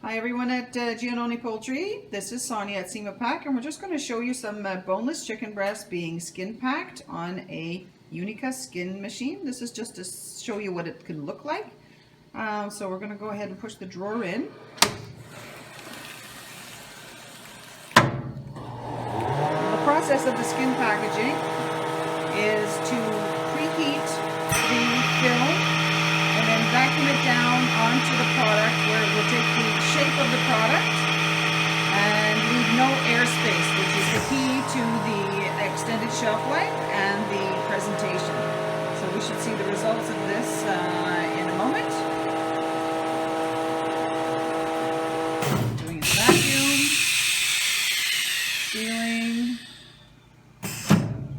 Hi everyone at Giannoni Poultry. This is Sonia at CiMa-Pak, and we're just going to show you some boneless chicken breast being skin packed on a Unica skin machine. This is just to show you what it can look like. So we're going to go ahead and push the drawer in. The process of the skin packaging is to preheat the film and then vacuum it down onto the product where it will take the shape of the product and leave no airspace, which is the key to the extended shelf life and the presentation. So we should see the results of this in a moment. Doing a vacuum, sealing,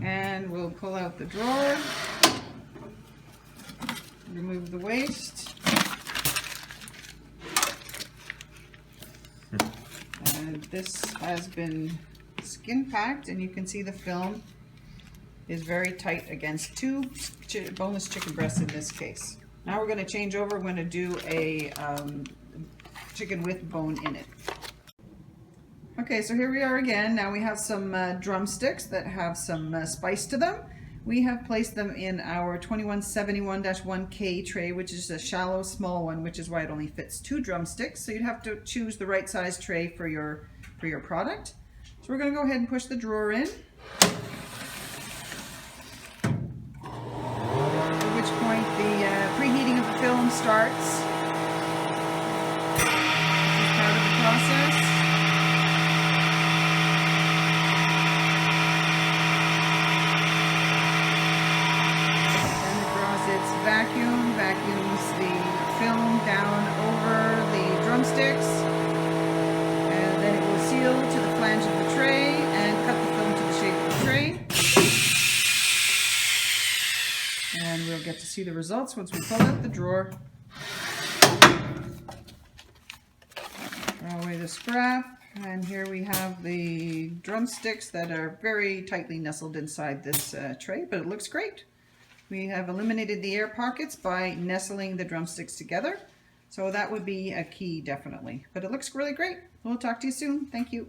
and we'll pull out the drawer, remove the waste. And this has been skin packed, and you can see the film is very tight against two boneless chicken breasts in this case. Now we're going to change over. We're going to do a chicken with bone in it. Okay, so here we are again. Now we have some drumsticks that have some spice to them. We have placed them in our 2171-1K tray, which is a shallow, small one, which is why it only fits 2 drumsticks. So you'd have to choose the right size tray for your product. So we're going to go ahead and push the drawer in. At which point the preheating of the film starts. This is part of the process. Vacuums the film down over the drumsticks, and then it will seal to the flange of the tray and cut the film to the shape of the tray. And we'll get to see the results once we pull out the drawer. Throw away the scrap, and here we have the drumsticks that are very tightly nestled inside this tray, but it looks great. We have eliminated the air pockets by nestling the drumsticks together. So that would be a key, definitely. But it looks really great. We'll talk to you soon. Thank you.